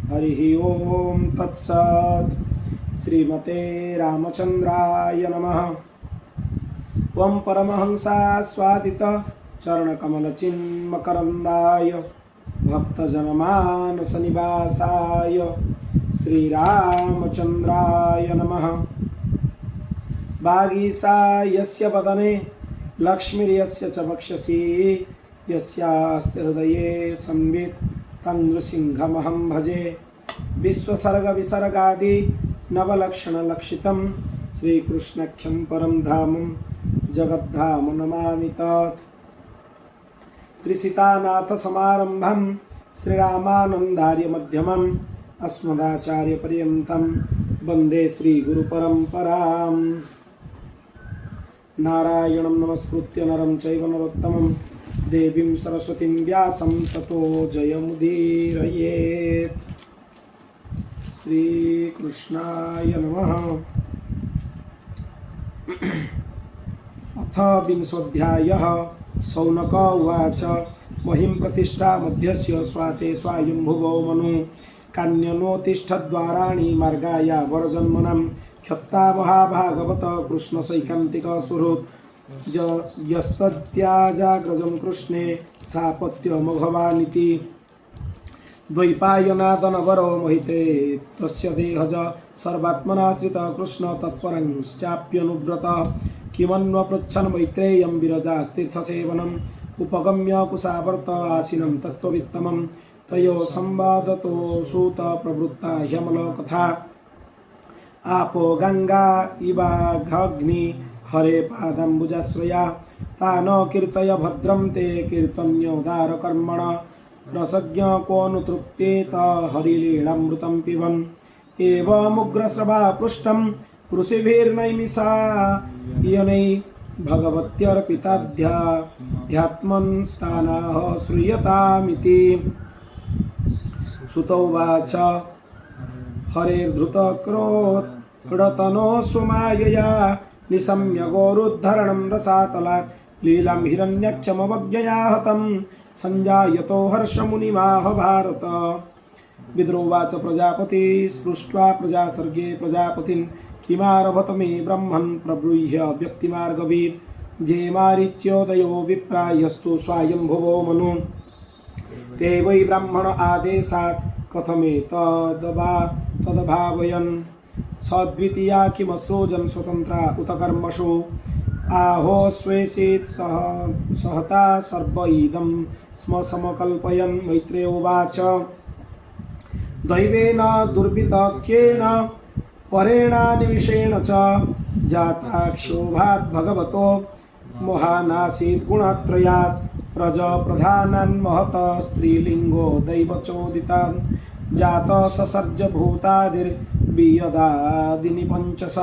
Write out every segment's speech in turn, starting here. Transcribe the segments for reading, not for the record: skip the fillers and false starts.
हरि ओम तत्सत्। श्रीमते रामचंद्राय नमः। ओम परमहंसा स्वादित चरणकमलचिन्मकरन्दाय भक्तजनमानसनिवासाय श्रीरामचंद्राय नमः। वागीसा यस्य वदने लक्ष्मीर्यस्य च वक्षसि यस्यास्ति हृदये संवित् तं नृसिंहमहं भजे। विश्वसर्गविसर्गादि नवलक्षणलक्षितं श्रीकृष्णाख्यं परं धामं जगद्धाम नमामि तत्। श्रीसीतानाथसमारम्भं श्रीरामानन्दार्यमध्यमम् अस्मदाचार्यपर्यन्तं वन्दे श्रीगुरुपरम्पराम्। नारायणं नमस्कृत्य नरं चैव नरोत्तमं देवीं सरस्वतीं व्यासं ततो जयमुदीरयेत्। श्रीकृष्णाय नमः। अथ विंशोऽध्यायः। शौनक उवाच महिं प्रतिष्ठा मध्यस्य स्वाते स्वायम्भुवो मनु कान्यनोतिष्ठद्वाराणि मार्गाय वरजन्मनां ह्यक्ता महाभागवत कृष्णसैकान्तिक सुहृत् यस्तत्याजाग्रजं कृष्णे सापत्यमभवानिति द्वैपायनादनवरो मोहिते तस्य देहज सर्वात्मनाश्रित कृष्ण तत्परंश्चाप्यनुव्रत किमन्वपृच्छन् मैत्रेयं विरजास्तीर्थसेवनम् उपगम्य कुशावर्त आसीनं तत्त्ववित्तमं तयो संवादतो सूत प्रवृत्ता ह्यमलकथा आपो गंगा इवाघग्नि हरे पादाम्बुजाश्रया तान कीर्तय भद्रं ते कीर्तन्योदारकर्मण रसज्ञ को नु तृप्येत हरिलीलामृतं पिबन् एवमुग्रस्रवा पृष्ठं ऋषिभिर्नैमिषायनै भगवत्यर्पिताध्यात्मन् स्थानाः श्रूयतामिति। सुत उवाच हरेर्धृतक्रोधतनो स्वमायया निशम्य गोरुद्धरणं रसातलात् लीलां हिरण्याक्षमवज्ञया हतं संजायतो हर्षमुनिमाह भारत। विद्रोवाच प्रजापति स्पृष्ट्वा प्रजासर्गे प्रजापतिं किमारभत मे ब्रह्मन् प्रब्रूह्य व्यक्तिमार्गवीत् जे मारीच्योदयो विप्रायस्तु स्वायम्भुवो मनु ते वै ब्राह्मण आदेशात् कथमेतदभावयन् सद्वितीया किमसृजन् स्वतन्त्रा उत कर्मसु आहो स्वेषेत् सहता सर्व इदं स्म समकल्पयन्। मैत्रेयोवाच दैवेन दुर्वितक्येन परेणानिमिषेण च जाता क्षोभात् भगवतो मोहानासीत् गुणत्रयात् प्रजप्रधानान् महत स्त्रीलिङ्गो दैवचोदितान् जात ससर्ज भूतादिर्वियदादिनि पञ्चश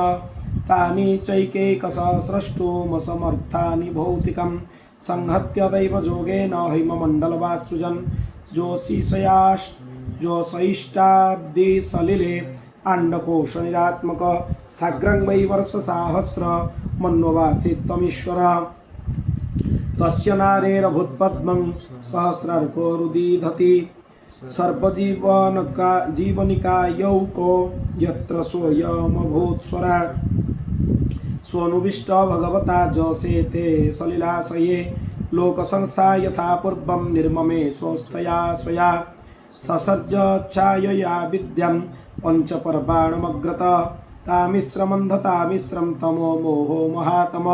तानि चैकैकश स्रष्टुमसमर्थानि भौतिकं संहत्य दैवयोगेन हैममण्डलवासृजन् जोषयिष्टाब्दिसलिले आण्डकोशनिरात्मक साग्रं वै वर्षसाहस्र मन्ववाचित्वमीश्वर तस्य नारेरभूत्पद्मं सहस्रार्कोरुदीधति सर्वजीवनिकायौको यत्र सोऽयमभूत्स्वरा स्वनुविष्ट भगवता जसेते सलिलाशये लोकसंस्था यथा पूर्वं निर्ममे स्वस्थया स्वया ससर्जच्छायया विद्यां पंचपर्वाणमग्रत तामिश्रमन्धतामिश्रं तमो मोहो महातम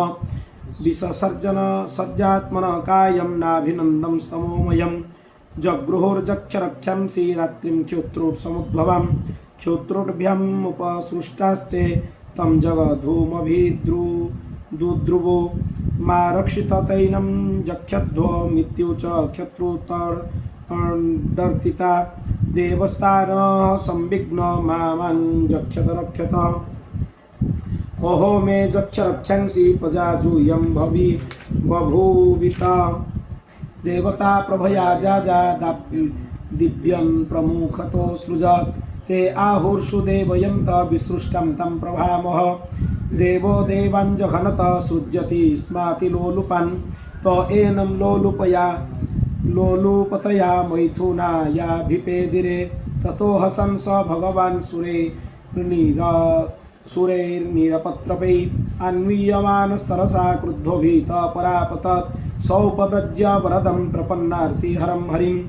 विससर्जन सज्जात्मन कायं नाभिनन्दं स्तमोमयं जगृहुर्जक्षरख्यंसि रात्रिं क्षोत्रोत्समुद्भवं क्षोत्रोभ्यम् उपसृष्टास्ते तं जगधूमभिद्रुवो मा रक्षिततैनं जक्षध्वमित्युच क्षत्रुतर्तिता देवस्तानः संविघ्न मां जक्षत रक्षत। ओहो मे जक्षरक्षंसि प्रजाजूयं बभूविता देवता प्रभया जाजा दिव्यं प्रमुखतो सृजत् ते आहुर्षु देवयन्त विसृष्टं तं प्रभामः देवो देवाञ्जघनत सृज्यति स्माति लोलुपान् त एनं लोलुपतया मैथुनायाभिपेदिरे ततो हसन् स भगवान् सुरैर्निरपत्रपै अन्वीयमानस्तरसा क्रुद्धो भीतः परापतत् सौपव्रज्य वरदं प्रपन्नार्ति हरं हरिम्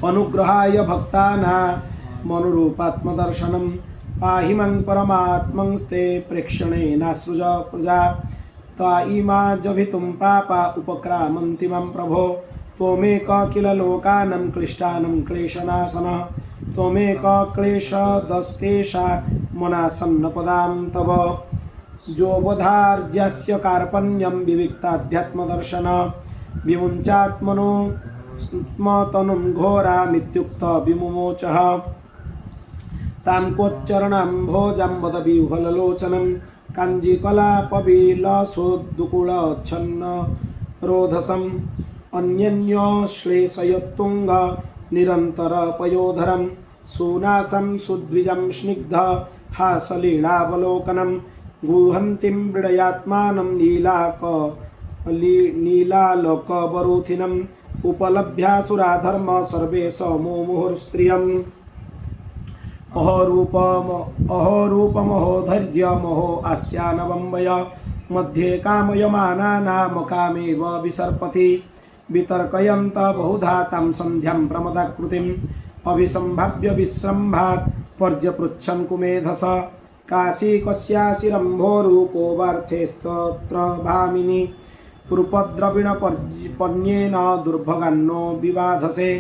अनुग्रहाय भक्तानामनुरूपात्मदर्शनं पाहि मं परमात्मंस्ते प्रेक्षणेनासृज प्रजा ता इमा जभितुं पापा उपक्रामन्ति मं प्रभो त्वमेक किल लोकानां क्लिष्टानां क्लेशनाशनः त्वमेक क्लेशदस्तेषा मनासन्नपदां तव जोबधार्यस्य कार्पण्यं विविक्ताध्यात्मदर्शन विमुञ्चात्मनो स्मतनुं घोरामित्युक्त विमुमोचः तां कोच्चरणाम्भोजं वदविह्वललोचनं काञ्जीकलापविलसोद्दुकुलच्छन्न रोधसम् अन्यन्यश्लेषयत्तुङ्ग निरन्तरपयोधरं सुनासं सुद्विजं स्निग्ध हासलीलावलोकनं गुहन्तीं मृडयात्मानं नीलालोकवरूथिनम् उपलभ्यासुराधर्म सर्वे समोमुहुर्स्त्रियम् अहो धैर्यमहो आस्यानवम्बय मध्ये कामयमानानामकामेव विसर्पति वितर्कयन्त बहुधा तां सन्ध्यां प्रमदाकृतिम् अभिसम्भाव्य विस्रम्भात् पर्यपृच्छन् कुमेधस काशी कस्याशिरम्भोरुको वार्थेस्तत्र भामिनी रूपद्रविणपर्येन दुर्भगान्नो विबाधसे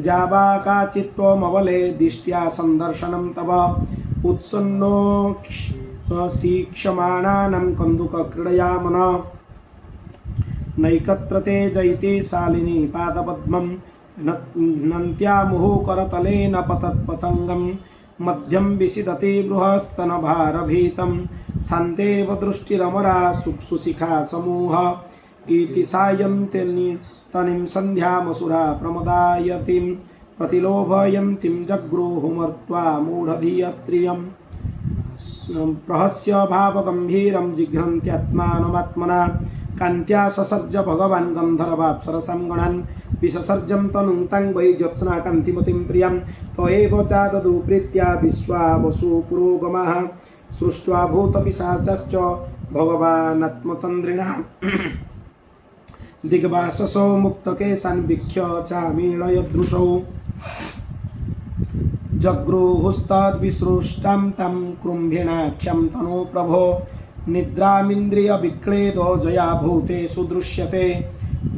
जावा काचित्त्वमवले दिष्ट्या सन्दर्शनं तव उत्सन्नो शिक्षमाणानां कन्दुकक्रीडया मन नैकत्रते जयति शालिनी पादपद्मं घ्नन्त्या मुहुकरतलेन पतत्पतङ्गं मध्यं विसिदति बृहस्तनभारभीतं शान्तेव दृष्टिरमरा सुशिखा समूह इति सायं तनिं सन्ध्यामसुरा प्रमदायतिं प्रतिलोभयन्तीं जग्रुहुमर्त्वा मूढधियस्त्रियं प्रहस्य भावगम्भीरं जिघ्रन्त्यात्मानमात्मना कान्त्या ससर्ज भगवान् गन्धर्वाप्सरसां गणान् विससर्जं तनुं तं वै ज्योत्स्ना कान्तिमतीं प्रियं त्वयैव चाददु प्रीत्या विश्वा वसु पुरोगमः सृष्ट्वा भूतपिशाचश्च भगवानात्मतन्द्रिणः दिग्वाससो मुक्तकेशान् वीक्ष्य चामीळयदृशौ जगृहुस्तद्विसृष्टां तं कृम्भिणाख्यं तनु प्रभो निद्रामिन्द्रियविक्लेदो जया भूतेषु दृश्यते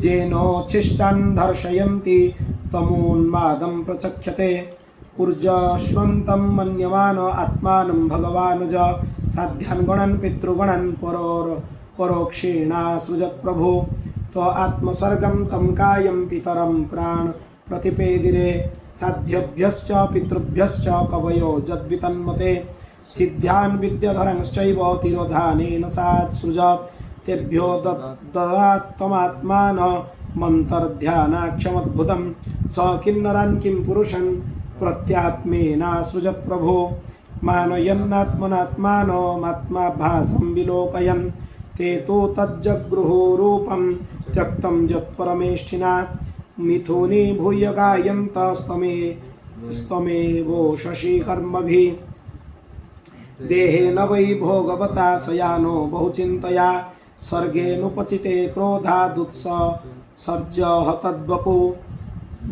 जेनोच्छिष्टान् दर्शयन्ति तमोन्मादं प्रचख्यते ऊर्जस्वन्तं मन्यमान आत्मानं भगवानज साध्यान् गणान् पितृगणान् परोक्षेणासृजत् प्रभो तो आत्मसर्गं तं कायं पितरं प्राण प्रतिपेदिरे साध्यभ्यश्च पितृभ्यश्च कवयो जद्वितन्मते सिद्ध्यान् विद्याधरंश्चैव तिरोधानेन सात्सृजत् तेभ्यो ददात्तमात्मान मन्तर्ध्यानाक्षमद्भुतं स किन्नरान् किं पुरुषन् प्रत्यात्मेनासृजत् प्रभो मानयन्नात्मनात्मानमात्माभासं विलोकयन् ते तु तज्जगृहुरूपं त्यक्तं यत्परमेष्ठिना मिथुनी भूय गायन्तस्तमेवो शशिकर्मभिः देहेन वै भोगवता शयानो बहुचिन्तया सर्गेऽनुपचिते क्रोधादुत्सर्जः तद्वपु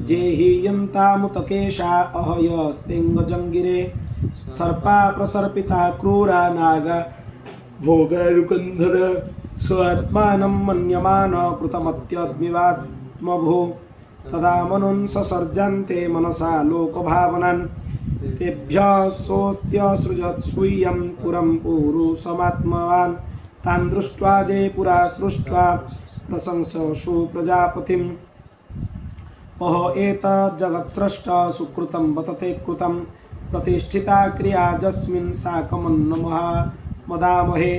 जेहीयन्तामुतकेशा अहयस्तिङ्गजङ्गिरे सर्पा प्रसर्पिता क्रूरा नागा भोगैरुकन्धर स्वात्मानं मन्यमान कृतमत्यग्निवात्मभू तदा मनुन् ससर्जन्ते मनसा लोकभावनान् तेभ्यः सोऽत्यसृजत् स्वीयं पुरं पुरुषमात्मवान् तान् दृष्ट्वा जे पुरा सृष्ट्वा प्रशंससु प्रजापतिम् अहो एतज्जगत्स्रष्ट सुकृतं वतते कृतं प्रतिष्ठिता क्रिया यस्मिन् साकमन्नमहा मदामहे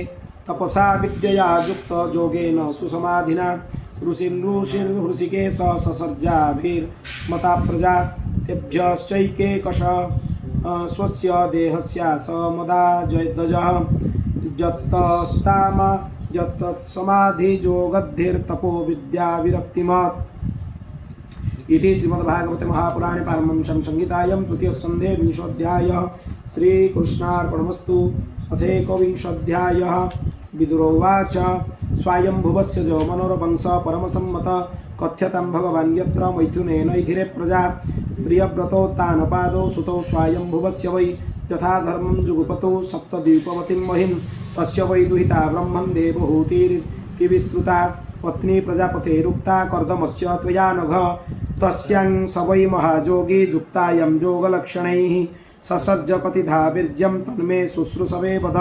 तपसा विद्यया युक्त योगेन सुसमाधिना ऋषिकेश ससर्जाभिर्मता प्रजा तेभ्यश्चैकेकश स्वस्य देहस्यास मदाजयदजः यत्तत्समाधियोगद्धिर्तपो विद्या विरक्तिमत् इति श्रीमद्भागवते महापुराणे पारमहंस्यां संहितायां तृतीयस्कन्धे 20ोऽध्यायः श्रीकृष्णार्पणमस्तु। अथैकोविंशोऽध्यायः विदुरोवाच स्वायम्भुवस्य जो मनोरवंश परमसम्मत कथ्यतां भगवान् यत्र मैथुनेनैधिरे प्रजा प्रियव्रतोत्तानपादो सुतौ स्वायम्भुवस्य वै यथा धर्मं जुगुपतौ सप्तद्वीपवतीं महिं तस्य वै दुहिता ब्रह्मन् देवहूतिर्विस्तृता पत्नी प्रजापतेरुक्ता कर्दमस्य त्वया नघ तस्यां स वै महाजोगी जुक्तायं योगलक्षणैः ससर्ज कतिधा वीर्यं तन्मे शुश्रूषवे वद।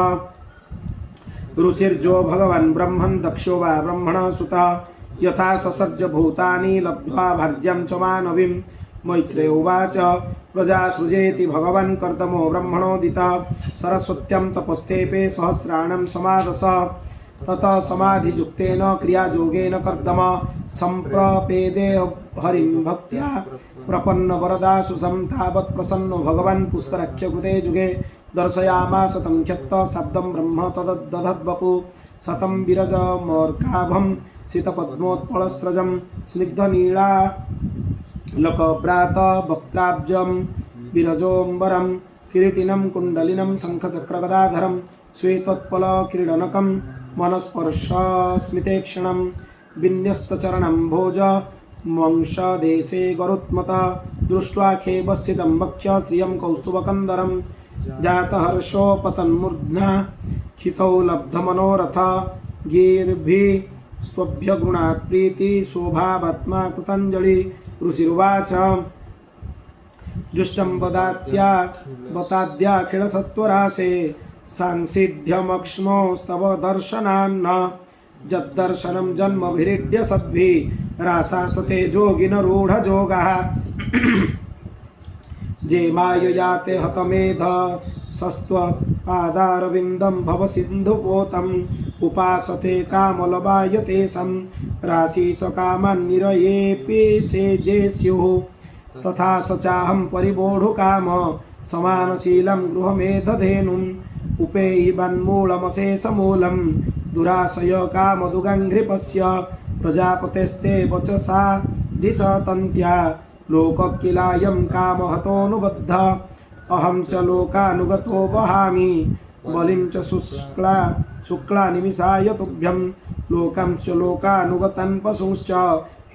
रुचिर्जो भगवान् ब्रह्मन् दक्षो वा ब्रह्मणः सुतः यथा ससर्ज भूतानि लब्ध्वा भार्यां च मानवीं। मैत्रेय उवाच प्रजासृजेति भगवान् कर्दमो ब्रह्मणोदितः सरस्वत्यां तपस्तेपे सहस्राणां समादश ततः समाधियुक्तेन क्रियायोगेन कर्दम सम्प्रपेदे हरिं भक्त्या प्रपन्नवरदासुषं तावत् प्रसन्नो भगवान् पुष्कराख्यकृते युगे दर्शयामास तं ख्यक्त्वा शब्दं ब्रह्म तदद्दधद्वपु शतं विरजमर्काभं शीतपद्मोत्पलस्रजं स्निग्धनीलालकव्रात वक्त्राब्जं विरजोऽम्बरं किरीटिनं कुण्डलिनं शङ्खचक्रगदाधरं श्वेतोत्पलक्रीडनकं मनस्पर्शस्मितेक्षणं विन्यस्तचरणं भोज वंशदेशे गरुत्मत दृष्ट्वा खेवस्थितं वक्ष्य श्रियं कौस्तुभकन्दरं जातहर्षोपतन्मूर्ध्ना खितौ लब्धमनोरथ गीर्भिः स्वभ्यगुणात् प्रीति शोभावात्मा कृताञ्जलि। ऋषिरुवाच जुष्टं वदाद्याखिलसत्वरासे सांसिध्यमक्ष्मोस्तव दर्शनान्न यद्दर्शनं जन्मभिरीड्य सद्भिः रासासते जोगिनरूढजोगः जे माययाते हतमेध सस्त्वपादारविन्दं भवसिन्धुपोतम् उपासते कामलवायते सं राशिसकामान् निरयेऽपि से जे स्युः तथा स चाहं परिबोढुकाम समानशीलं गृहमेधधेनुम् उपेहि वन्मूलमशेषमूलं दुराशय कामदुगङ्घ्रिपस्य प्रजापतेस्ते वचसा दिशतन्त्या लोककिलायं कामहतोऽनुबद्ध अहं च लोकानुगतो वहामि बलिं च शुक्ला निमिषाय तुभ्यं लोकांश्च लोकानुगतान् पशुंश्च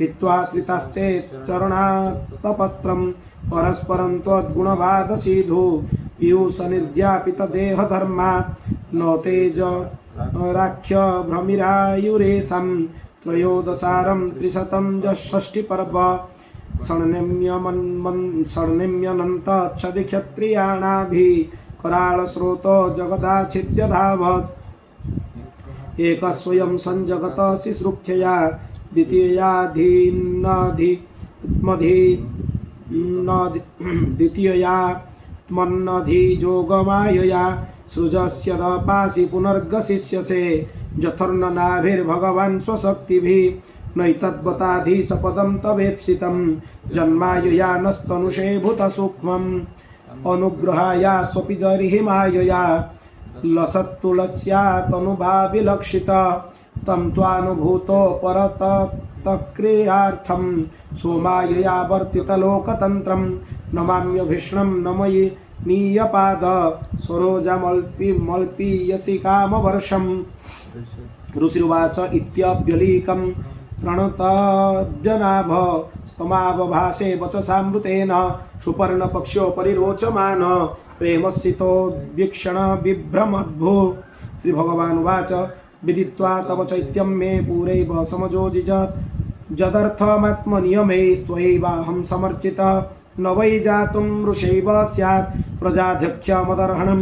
हित्वा श्रितास्ते चरणात्तपत्रं परस्परं त्वद्गुणवादसीधु पीयूषनिर्यापितदेहधर्मा न तेज राख्य भ्रमिरायुरेशं त्रयोदशारं 360पर्व षण्यनन्तच्छदिक्षत्रियाणाभिः कराळस्रोतो जगदाच्छिद्य धावत् एकस्वयं सञ्जगत शिश्रुक्षया द्वितीयया त्मन्नधिजोगमायया सृजस्य दपासि पुनर्गसिष्यसे जठर्ननाभिर्भगवान् स्वशक्तिभिः नैतद्वताधीशपदं तवेप्सितं जन्मायया नस्तनुषे भूतसूक्ष्मम् अनुग्रहाया स्वपि जरिहिमायया लसत्तुलस्या तनुभाविलक्षित तं त्वानुभूतो परतत्क्रियार्थं सोमायया वर्तितलोकतन्त्रं नमाम्यभीष्णं नमयि नीयपाद सरोजमल्पीयसि कामवर्षम्। ऋषिरुवाच इत्यभ्यलीकं प्रणतजनाभ स्तमावभासे वचसामृतेन सुपर्णपक्ष्योपरि रोचमान प्रेमस्थितो वीक्षण विभ्रमद्भु। श्रीभगवानुवाच विदित्वा तव चैत्यं मे पूरैव समजोजिजत् जदर्थमात्मनियमे स्वैवाहं समर्चितः न वै जातुं ऋषैव स्यात् प्रजाध्यक्षमदर्हणं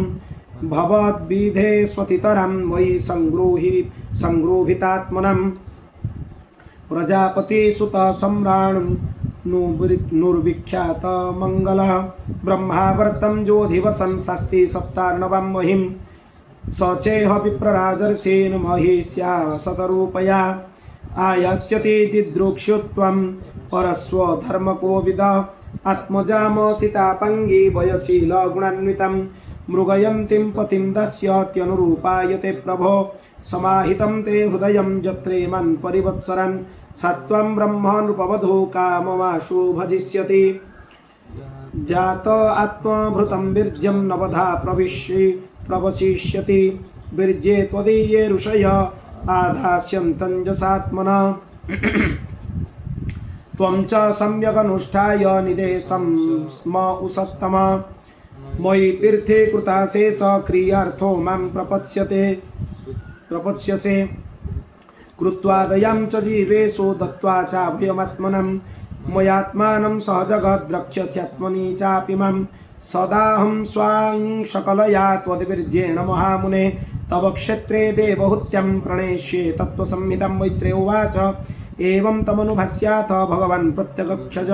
भवद्विधे स्वतितरं वै संगृहीतात्मनं प्रजापतिसुत सम्राण्नुर्विख्यात मंगलः ब्रह्मावर्तं ज्योधिवसन् शास्ति सप्तार्णवं महिं सचेह विप्रराजर्षेन् महिष्या शतरूपया आयास्यति दिदृक्षुत्वं परस्वधर्मकोविदः आत्मजामसितापङ्गी वयशीलगुणान्वितं मृगयन्तीं पतिं दस्यत्यनुरूपायते प्रभो समाहितं ते हृदयं जत्रेमन् परिवत्सरन् सत्वं ब्रह्मनुपवधो काममाशु भजिष्यति जात आत्मभृतं वीर्यं नवधा प्रवशिष्यति वीर्ये त्वदीये ऋषय आधास्यन्तञ्जसात्मना त्वं च सम्यगनुष्ठाय निदेशं स्म उसत्तमा मयि तीर्थे कृता शेष क्रियार्थो मां प्रपत्स्यसे कृत्वा दयां च जीवेषु दत्त्वा चाभयमात्मनं मयात्मानं सहजगद्रक्ष्यस्यात्मनि चापि मां सदाहं स्वां सकलया त्वद्वीर्येण महामुने तव क्षेत्रे देवहूत्यं प्रणेष्ये तत्त्वसंहितं मैत्रेय उवाच एवं तमनुभास्याथ भगवान् प्रत्यगक्षज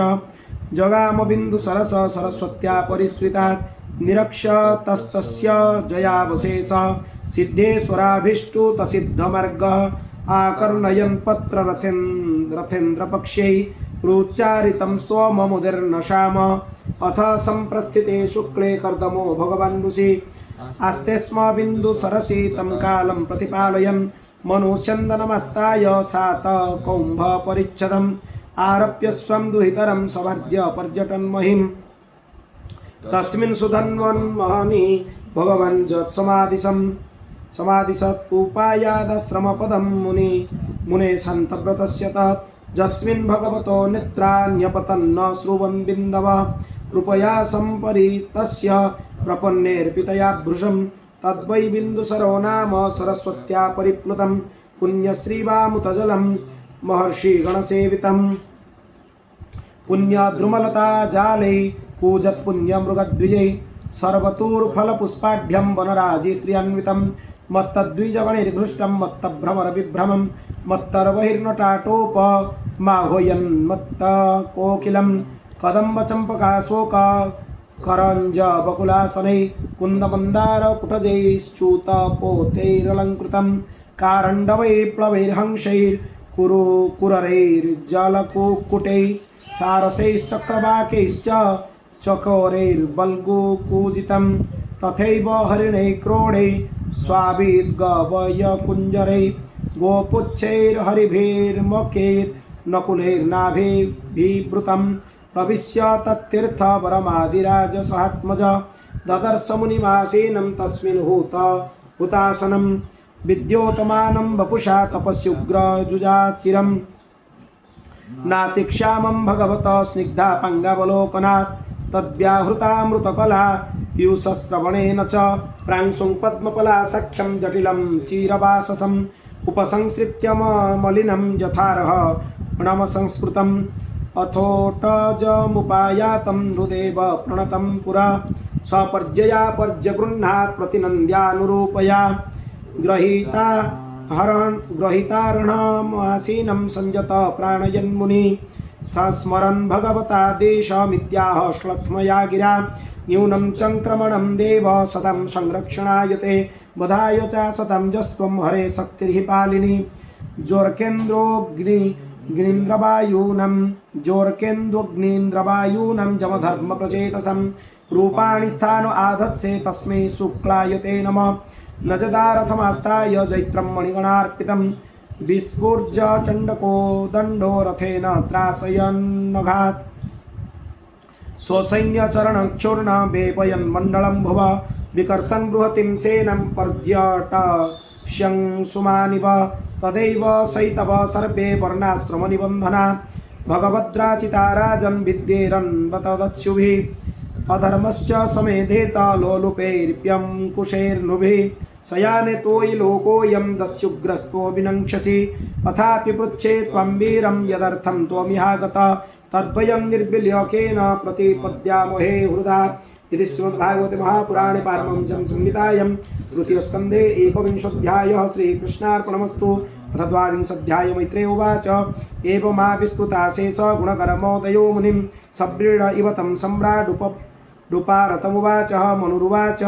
जगाम बिन्दुसरस सरस्वत्या परिश्रितात् निरक्षतस्तस्य जयावशेष सिद्धेश्वराभीष्टुतसिद्धमार्गः आकर्णयन् पत्ररथेन्द्रपक्ष्यै प्रोच्चारितं स्तोममुदीर्णशाम अथ सम्प्रस्थिते शुक्ले कर्दमो भगवान् ऋषि आस्ते स्म बिन्दुसरसि तं कालं प्रतिपालयन् मनुष्यन्दनमस्ताय सातकौम्भपरिच्छदम् आरप्य स्वं दुहितरं सवर्ज्य पर्यटन्महिं तस्मिन् सुधन्वन्महनि भगवान् समादिशत् उपायादाश्रमपदं मुने शान्तव्रतस्य तत् यस्मिन् भगवतो नेत्राण्यपतन्न श्रुवन् बिन्दव कृपया सम्परीतस्य प्रपन्नेऽर्पितया भृशं तद्वै बिन्दुसरो नाम सरस्वत्या परिप्लुतं पुण्यश्रीवामुतजलं महर्षिगणसेवितं पुण्यद्रुमलता जालै पूजत्पुण्यमृगद्विजै सर्वतोर्फलपुष्पाढ्यं वनराजी श्रियान्वितं मत्तद्विजगणैर्घृष्टं मत्तभ्रमरविभ्रमं मत्तर्वहिर्नटाटोपमाह्वयन्मत्तकोकिलं कदम्बचम्पकाशोक करञ्ज बकुलासनै कुन्दमन्दारकुटजैश्च्युतपोतैरलङ्कृतं कारण्डवैप्लवैर्हंसैर्कुररैर्जलकुक्कुटैः सारसैश्चक्रवाकैश्च चकोरैर्बल्गुकूजितं तथैव हरिणैः क्रोडैः स्वाभिद्गवयकुञ्जरैः गोपुच्छैर्हरिभिर्मकैर्नकुलैर्नाभिर्भिवृतं प्रविश्य तत्तीर्थवरमादिराजसहात्मज ददर्श मुनिमासीनं तस्मिन् हुतासनं विद्योतमानं वपुषा तपस्युग्रजुजाचिरं नातिक्षामं भगवत स्निग्धापाङ्गावलोकनात् तद्व्याहृतामृतकला पीयूषश्रवणेन च प्रांशुं पद्मपलासख्यं जटिलं चिरवाससम् उपसंसृत्य मलिनं यथार्ह प्रणमसंस्कृतम् अथोटजमुपायातं हृदेव प्रणतं पुरा सपर्यया पर्यगृह्णात् प्रतिनन्द्यानुरूपया ग्रहीतार्णमासीनं संयत प्राणयन्मुनि संस्मरन् भगवता देशमित्याह श्लक्ष्मया गिरा न्यूनं चङ्क्रमणं देव सदं संरक्षणायते बधाय च सतं जस्त्वं हरे शक्तिर्हि पालिनी जोर्केन्द्रोऽग्नीन्द्रवायूनं जमधर्मप्रचेतसं रूपाणि स्थान आधत्से तस्मै शुक्लायते नमः न जदारथमास्ताय जैत्रं मणिगणार्पितं विस्फुर्ज चण्डको दण्डो रथेन त्रासयन्नघात् स्वसैन्यचरणक्षुर्ण वेपयन् मण्डलं भुव विकर्षन् बृहतीं सेनं पर्यटक्ष्यं सुमानिव तदैव सैतव सर्वे वर्णाश्रमनिबन्धना भगवद्राचिता राजन् विद्येरन्वतदस्युभिः अधर्मश्च समेधेत लोलुपैर्प्यं कुशैर्नुभिः शयाने तोयि लोकोऽयं दस्युग्रस्तो विनङ्क्षसि अथापि पृच्छे त्वं वीरं यदर्थं त्वमिहागत तद्वयं निर्विल्यकेन प्रतिपद्यामहे हृदा इति श्रीमद्भागवते महापुराणे पारमहंस्यां संहितायां तृतीयस्कन्धे एकविंशोऽध्यायः श्रीकृष्णार्पणमस्तु अथ द्वाविंशोऽध्याय मैत्रेय उवाच एवमाविस्तुताशेष गुणकरमोदयो मुनिं सव्रीड इव तं सम्राडुपारतमुवाच मनुरुवाच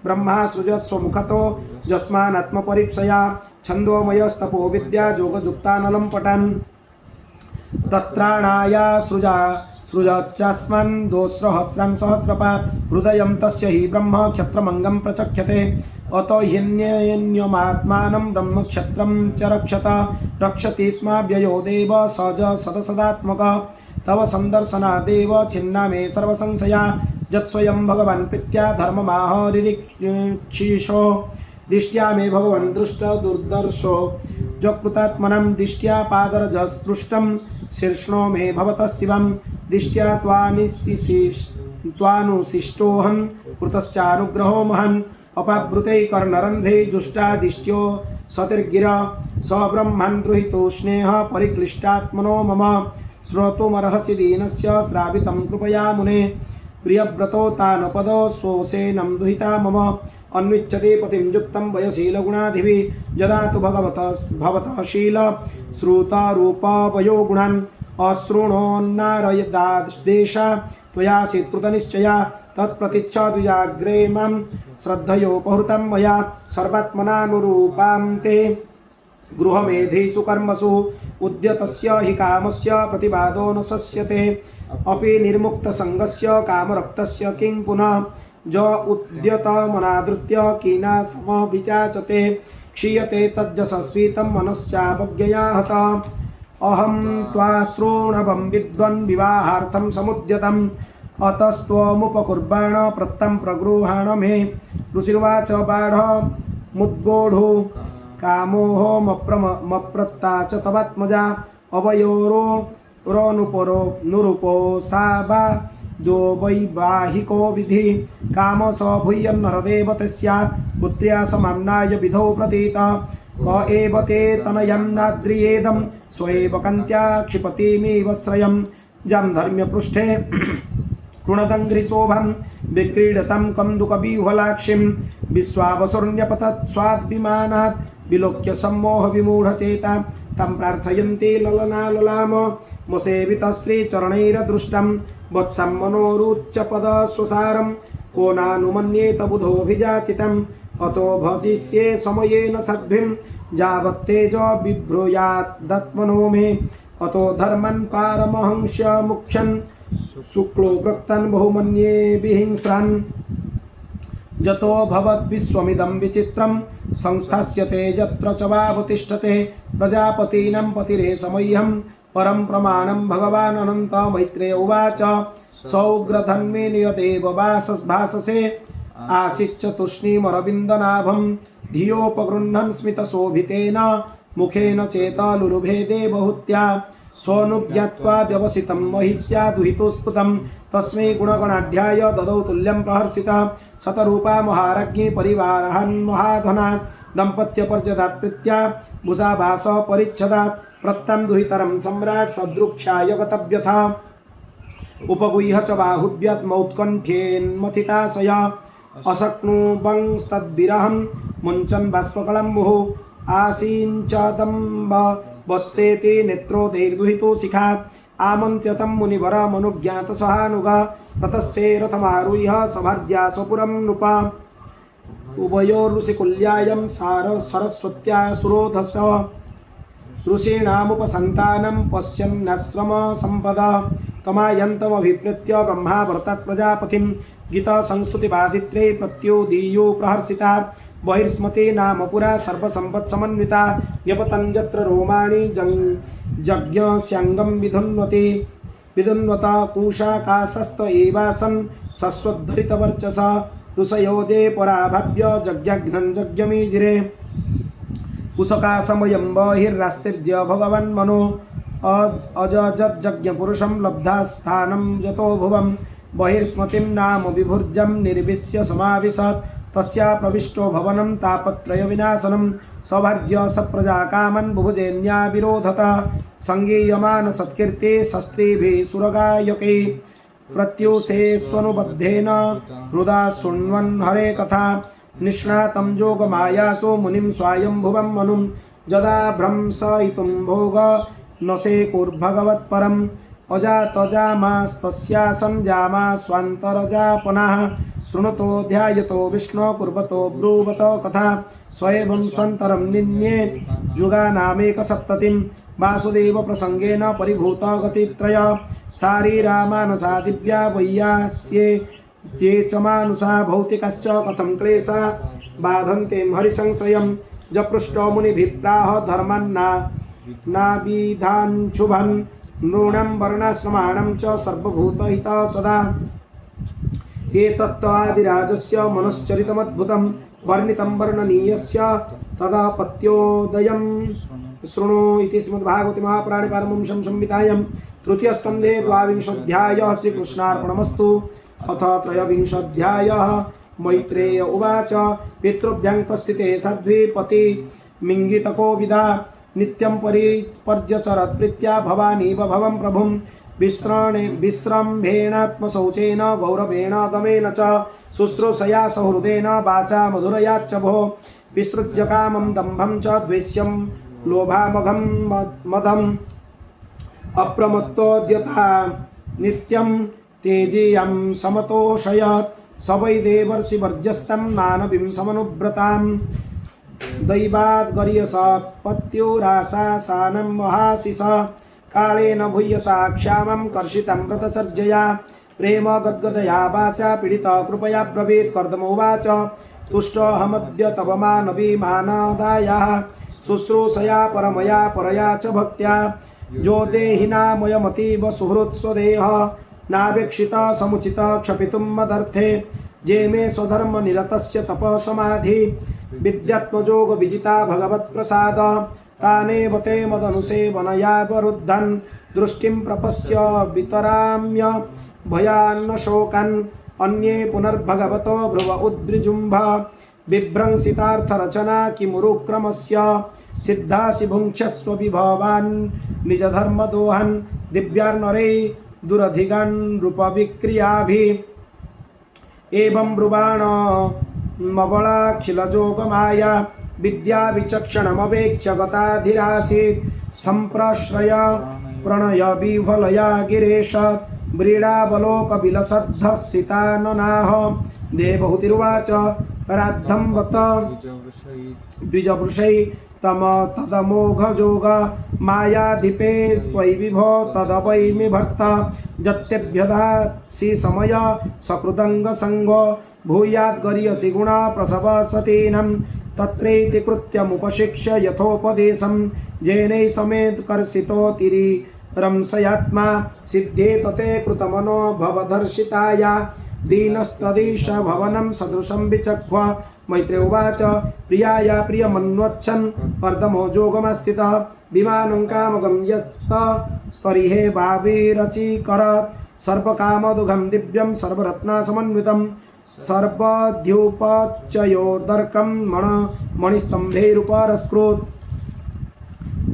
ब्रह्मा सृजत् स्वमुखतो यस्मानात्मपरीक्षया छन्दोमयस्तपो विद्या योगयुक्तानलं पठन् तत्राणाया सृजच्चास्मान् दोस्रहस्रान् सहस्रपात् हृदयं तस्य हि ब्रह्म क्षत्रमङ्गं प्रचख्यते अतो ह्यन्यमात्मानं ब्रह्मक्षत्रं च रक्षति स्माव्ययो देव सज सदसदात्मक तव संदर्शनादेव छिन्ना मे सर्वसंशया यत्स्वयं भगवान् प्रीत्या धर्ममाहरिरीक्षिषो दिष्ट्या मे भगवन् दृष्ट दुर्दर्शो जकृतात्मनं दिष्ट्या पादरजस्पृष्टं शीर्ष्णो मे भवतः शिवं दिष्ट्या त्वानुशिष्टोऽहं कृतश्चानुग्रहो महन् अपावृते कर्णरन्ध्रे जुष्टा दिष्ट्यो सतिर्गिरा स ब्रह्मन् द्रुहितो स्नेह परिक्लिष्टात्मनो मम श्रोतुमर्हसि दीनस्य श्रावितं कृपया मुने प्रियव्रतो तानपदो स्वसेनं दुहिता मम अन्विच्छते पतिं युक्तं वयशीलगुणाधिभिः यदा तु भवतः शील श्रुतारूपवयो गुणान् अशृणोन्नारयदादेशा त्वयासीत् कृतनिश्चया तत्प्रतीक्षा द्विजाग्रे मां श्रद्धयोपहृतं मया सर्वात्मनानुरूपां ते गृहमेधेषु कर्मसु उद्यतस्य हि कामस्य प्रतिवादो न शस्यते अपि निर्मुक्तसङ्गस्य कामरक्तस्य किं पुनः ज उद्यतमनादृत्य कीना समविचाचते क्षीयते तज्जसस्फीतं मनश्चावज्ञया हता अहं त्वाश्रोणवं विद्वन् विवाहार्थं समुद्यतम् अतस्त्वमुपकुर्बाण प्रत्तं प्रगृहाण मे ऋषिर्वाच बाढमुद्बोढो कामोऽहमप्रत्ता च तवात्मजा अवयोरोनुपो सा वा दो वैवाहिको विधि काम स भूयं नरदेव तस्या पुत्र्या समाम्नाय विधौ प्रतीत क एव ते तनयं नाद्रियेदं स्वएव कन्त्या क्षिपतिमिव श्रयं जाम्धर्म्यपृष्ठे कृणदङ्घ्रिशोभं विक्रीडतं कन्दुकविह्वलाक्षिं विश्वावसुर्न्यपतत् स्वाद्विमानात् विलोक्य सम्मोहविमूढचेता तं प्रार्थयन्ति ललनाललाम मसेवितः श्रीचरणैरदृष्टं वत्सं मनोरुच्चपदस्वसारं को नानुमन्येत बुधोऽभिजाचितम् अतो भजिष्ये समयेन सद्भिं यावत्तेज बिभ्रूयाद्दत्मनो मे अतो धर्मन् पारमहंस्य मुक्षन् शुक्लो वृक्तन् बहुमन्ये विहिंस्रन् यतो भवद्विश्वमिदं विचित्रं संस्थास्यते यत्र च वावतिष्ठते प्रजापतीनां पतिरेष मह्यं परं प्रमाणं भगवान् अनन्त मैत्रेय उवाच सौग्रधन्मे नियतेव भाससे आसीच्च तूष्णीमरविन्दनाभं धियोपगृह्णन् स्मितशोभितेन मुखेन चेतलुरुभेदे बहुत्या स्वनुज्ञात्वा व्यवसितं महिष्या दुहितोस्फुतं तस्मै गुणगणाढ्याय ददौ तुल्यं प्रहर्षिता शतरूपा महाराज्ञी परिवारान् महाधना दम्पत्यपर्यदात् प्रीत्या भूषाभास परिच्छदात् प्रत्तं दुहितरं सम्राट् सदृक्षाय गतव्यथा उपगुह्य च बाहुव्यत्मौत्कण्ठ्येन्मथिताशय अशक्नुवंस्तद्विरहं मुञ्चन् बाष्पकलम्बुः आसीञ्चदम्ब वत्सेति नेत्रोदैर्दुहितो शिखा आमन्त्यतं मुनिवरमनुज्ञातसहानुगा प्रतस्थे रथमारुह्य सभार्या स्वपुरं नृप उभयोर्ऋषिकुल्यायं सरस्वत्या सुरोधस ऋषीणामुपसन्तानं पश्यन्नाश्रमसम्पदा तमायन्तमभिप्रेत्य ब्रह्मा वर्तत् प्रजापतिं गीतसंस्तुतिबाधित्रे प्रत्युदीयो प्रहर्षिता बहिर्स्मते नाम पुरा सर्वसम्पत्समन्विता व्यपतं यत्र रोमाणि जज्ञस्याङ्गं विधुन्वता कुशाकाशस्त एवासन् शश्वद्धरितवर्चसा ऋषयोजे पराभाव्य जज्ञघ्नं जज्ञमीजिरे कुशकाशमयं बहिर्रास्तिर्य भगवन्मनो अजज्ञपुरुषं लब्धा स्थानं यतो भुवं बहिर्स्मतिं नाम विभुर्जं निर्विश्य समाविशत् तस्या प्रविष्टो भवनं तापत्रयविनाशनं सभर्ज्य सप्रजाकामन् बुभुजेन्याविरोधत सङ्गीयमान सत्कीर्ते शस्त्रीभिः सुरगायकै प्रत्युषेष्वनुबद्धेन हृदा शृण्वन् हरे कथा निष्णातं योगमायासो मुनिं स्वायम्भुवं मनुं यदा भ्रंसयितुं भोग न सेकुर्भगवत्परम् अजातजामास्तस्यासन् जामा स्वान्तरजापनाः शृणुतो ध्यायतो विष्णो कुर्वतो ब्रूवतो कथा स्वयं स्वन्तरं निन्ये जुगानामेकसप्ततिं वासुदेव प्रसङ्गेन परिभूत गतित्रय शारीरा मानसा दिव्या वैयास्ये ये च मानुषा भौतिकश्च कथं क्लेशा बाधन्ते हरिसंशयं जपृष्टो मुनिभिप्राह धर्मान्ना नाभिधान् शुभन् नृणां वर्णाश्रमाणां च सर्वभूतहितः सदा एतत्त्वादिराजस्य मनश्चरितमद्भुतं वर्णितं वर्णनीयस्य तदापत्योदयं शृणु इति श्रीमद्भागवते महापुराणे पारमहंस्यां संहितायां तृतीयस्कन्धे द्वाविंशोऽध्यायः श्रीकृष्णार्पणमस्तु। अथ त्रयोविंशोऽध्यायः मैत्रेय उवाच पितृभ्यं प्रस्थिते सद्भिपति मिङ्गितको विदा नित्यं परिपर्यचरत् प्रीत्या भवानीव भवं प्रभुं विश्रम्भेणात्मशौचेन गौरवेण दमेन च शुश्रूषया सहृदेन वाचा मधुरया च भो विसृज्य कामं दम्भं च द्वेष्यं लोभामघं मदम् अप्रमत्तोद्यता नित्यं तेजीयं समतोषयत् स वै देवर्षिवर्जस्तं मानवीं समनुव्रतां दैवाद्गर्यसत्पत्युराशा सानं महाशिष कालेन भूयसा क्षामं कर्षितं व्रतचर्यया प्रेम गद्गदया वाचा पीडित कृपया ब्रवीत् कर्दमोवाच तुष्टोऽहमद्य तव मानवी मानदायाः शुश्रूषया परमया परया च भक्त्या यो देहिनामयमतीव सुहृत् स्वदेह नावेक्षित समुचित क्षपितुं मदर्थे जे मे स्वधर्म निरतस्य तपसमाधि विद्यात्मजोग विजिता भगवत्प्रसाद तानेव ते मदनुसेवनयावरुद्धन् दृष्टिं प्रपश्य वितराम्य भयान्न शोकान् अन्ये पुनर्भगवतो भ्रुव उद्विजुम्भ बिभ्रंसितार्थरचना किमुरुक्रमस्य सिद्धासि भुङ्क्षस्व विभवान् निजधर्मदोहन् दिव्यार्नरै दुरधिगान् रूपविक्रियाभिः एवं ब्रुवाण मबलाखिलजोगमाया विद्या विचक्षणमवेक्ष्य गताधिरासीत् सम्प्रश्रय प्रणय विफलया गिरेश व्रीडावलोकविलसद्धसिताननाः देवहूतिरुवाच राद्धं वत द्विजवृषै तम तदमोघजोग मायाधिपे त्वयि विभो तदवैमि भर्त जत्यभ्यदासि समय सकृदङ्गसङ्गो भूयाद्गरीयसि गुणा प्रसव सतीनं तत्रैति कृत्यमुपशिक्ष्य यथोपदेशं जेनै समेत कर्षितोतिरिरंसयात्मा सिद्धे तते कृतमनो भवदर्शिताया दीनस्तदीश भवनं सदृशं विचक्ष्व मैत्रेय उवाच प्रियाया प्रियमन्वच्छन् अर्धमो जोगमास्थितः विमानं कामगं यत्त स्तरिहे भाविरचीकरत् सर्वकामदुघं दिव्यं सर्वरत्नसमन्वितं सर्वद्युपचयोदर्कं मणिस्तम्भैरुपरस्कृत्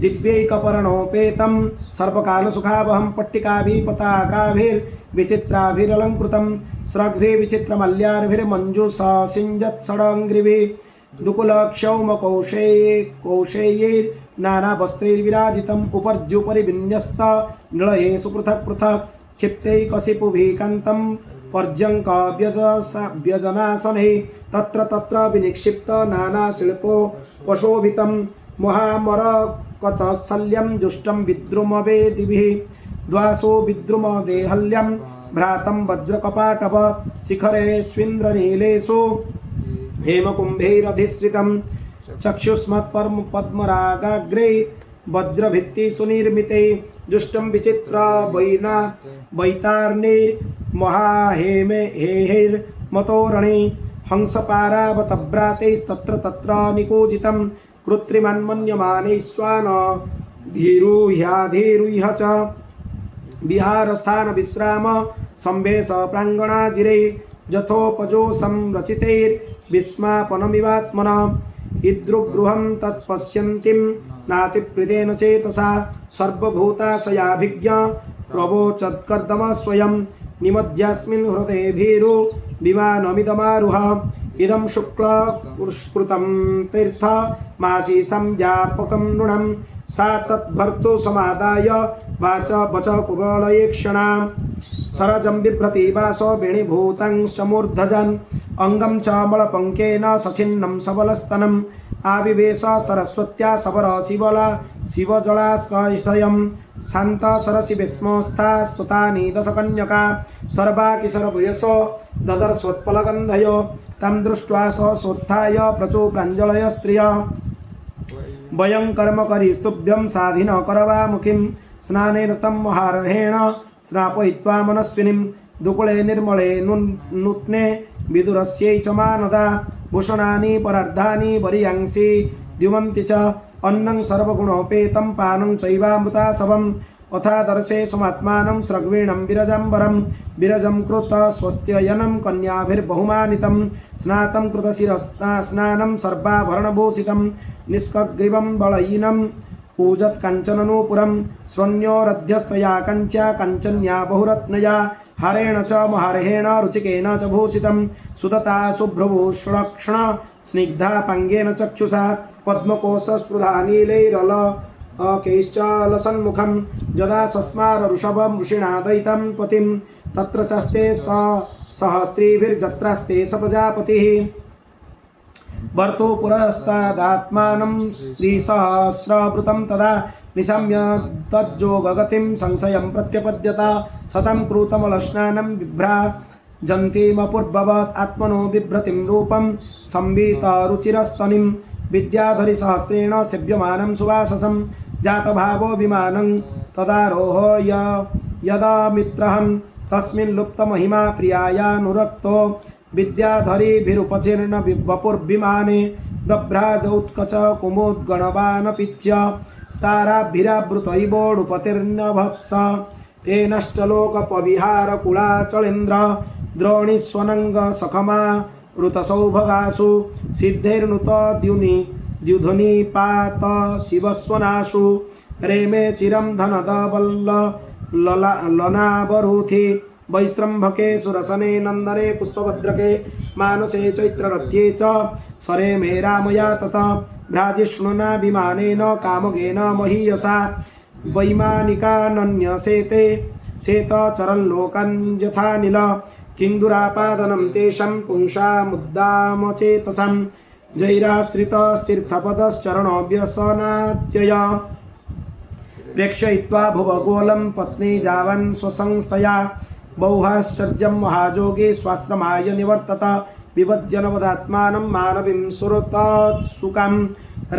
दिव्यैकपर्णोपेतं सर्वकालसुखावहं पट्टिकाभिः पताकाभिर्विचित्राभिरलङ्कृतं स्रग्भिः विचित्रमल्यार्भिर्मञ्जूषसिञ्जत्षडङ्ग्रिभिः दुकुलक्षौमकौशेयैर्नानावस्त्रैर्विराजितम् उपर्जुपरि विन्यस्त निलयेषु पृथक् पृथक् क्षिप्तैकशिपुभिः कान्तं पर्यङ्क व्यजनासने तत्र तत्र विनिक्षिप्त नानाशिल्पो पशोभितं महामरकतस्थल्यं जुष्टं विद्रुमवेदिभिः द्वासो विद्रुमदेहल्यं भ्रातं वज्रकपाटव शिखरेष्विन्द्रनीलेषु हेमकुम्भैरधिश्रितं चक्षुष्मत्पद्मरागाग्रे वज्रभित्तिषु निर्मिते जुष्टं विचित्र वैतार्णैर्महाहेमहेर्मतोरणे हंसपारावतभ्रातैस्तत्र तत्र निकूजितं कृत्रिमन्मन्यमानैश्वान धीरुह्याधीरुह्य च विहारस्थान विश्राम संवेश प्राङ्गणाजिरे यथोपजोषं रचितैर्विस्मापनमिवात्मना इद्रुगृहं तत्पश्यन्तीं नातिप्रीतेन चेतसा सर्वभूताशयाभिज्ञ प्रवोचत्कर्दम स्वयं निमज्यास्मिन् हृदे भीरु विमानमिदमारुह इदं शुक्लकृतं तीर्थ मासी संज्ञापकं नृणं सा तद्भर्तु समादाय वाच वच कुवलयेक्षणा सरजं बिभ्रति वासो वेणीभूतं मूर्धजन् अंगं च मलपङ्केन सचिन्नं सबलस्तनम् आविवेश सरस्वत्या सबर शिवजलाशयं शांत सरसि विस्मस्था सुतानि दशकन्यका सर्वा किशोरभूयसो ददर्शोत्पलगन्धयो तं दृष्ट्वा स सोत्थाय प्रचुप्राञ्जलय स्त्रिय वयं कर्म करिस्तुभ्यं साधिन करवामुखीं स्नानेन तं महारहेण स्नापयित्वा मनस्विनीं दुकुले निर्मले नूत्ने विदुरस्यै च मानदा भूषणानि परार्धानि वरियांसि द्युमन्ति च अन्नं सर्वगुणोपेतं पानं चैवामृतासवम् अथादर्शे समात्मानं स्रग्वीणं विरजाम्बरं विरजं कृत स्वस्त्ययनं कन्याभिर्बहुमानितं स्नातं कृतशिरस्नानं सर्वाभरणभूषितं निष्कग्रीवं बलयिनं पूजत् काञ्चननूपुरं स्वन्योरध्यस्तया कञ्च्या काञ्चन्या बहुरत्नया हारेण च महारहेण रुचिकेन च भूषितं सुदता शुभ्रभूषणक्षण स्निग्धापाङ्गेन चक्षुषा पद्मकोशस्पृधा नीलैरल कैश्चालसन्मुखं यदा सस्मार ऋषभं ऋषिणा दयितं पतिं तत्र चस्ते सहस्त्रीभिर्जत्रास्ते स प्रजापतिः भर्तु पुरस्तादात्मानं स्त्रीसहस्रवृतं तदा निशम्य तज्जोगगतिं संशयं प्रत्यपद्यत शतं कृतमलस्नानं बिभ्राजन्तीमपूर्ववत् आत्मनो बिभ्रतिं रूपं संवीतरुचिरस्तनिं विद्याधरी सहस्रेण सेव्यमानं सुवाससं जातभावो विमानं तदारोह यदा मित्रहं तस्मिन् लुप्तमहिमा प्रियायानुरक्तो विद्याधरीभिरुपचीर्ण वपुर्विमाने बभ्राज उत्कच कुमुद्गणवानपिच्य स्ताराभिरावृतैवोडुपतिर्नभत्स तेनष्टलोकपविहारकुलाचलेन्द्र द्रोणीस्वनङ्ग सखमा ऋतसौभगासु सिद्धैर्नुत द्युधुनिपात शिवस्वनाशु रेमे चिरं धनदवल्लनावरुथि वैश्रम्भके सुरसने नन्दने पुष्पभद्रके मानसे चैत्ररथ्ये च सरेमे रामया तथा भ्राजिष्णुना विमानेन कामगेन महीयसा वैमानिकानन्यसेते शेतचरल्लोकन् यथानिल किन्दुरापादनं तेषां पुंसामुद्दामचेतसां जैराश्रितस्तीर्थपदश्चरणव्यसनात्यय प्रेक्षयित्वा भुवगोलं पत्नी जावन् स्वसंस्थया बौहाश्चर्यं महाजोगे स्वाश्रमाय निवर्तत विभज्यनवदात्मानं मानवीं सुरतत्सुकां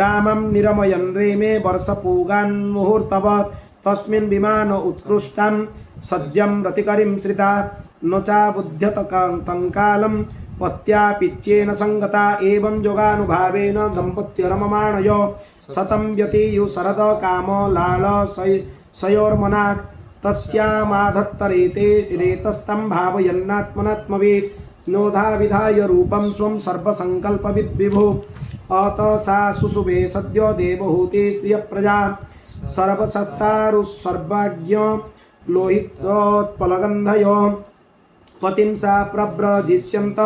रामं निरमयन् रेमे वर्षपूगान् मुहूर्तवत् तस्मिन् विमान उत्कृष्टां सज्जं रतिकरीं श्रिता न चाबुध्यतङ्कालं पत्यापिच्येन सङ्गता एवं योगानुभावेन दम्पत्यरममाणयो शतं व्यतीयु शरद कामलालसयोर्मनात् तस्यामाधत्तरेते रेतस्तं भावयन्नात्मनात्मवेत् नोधा विधाय रूपं स्वं सर्वसङ्कल्पविद्विभु अत सा सुशुभे सद्यो देवहूति श्रियप्रजा सर्वशस्तारुसर्वाज्ञ लोहितोत्पलगन्धयो पतिं सा प्रव्रजिष्यन्त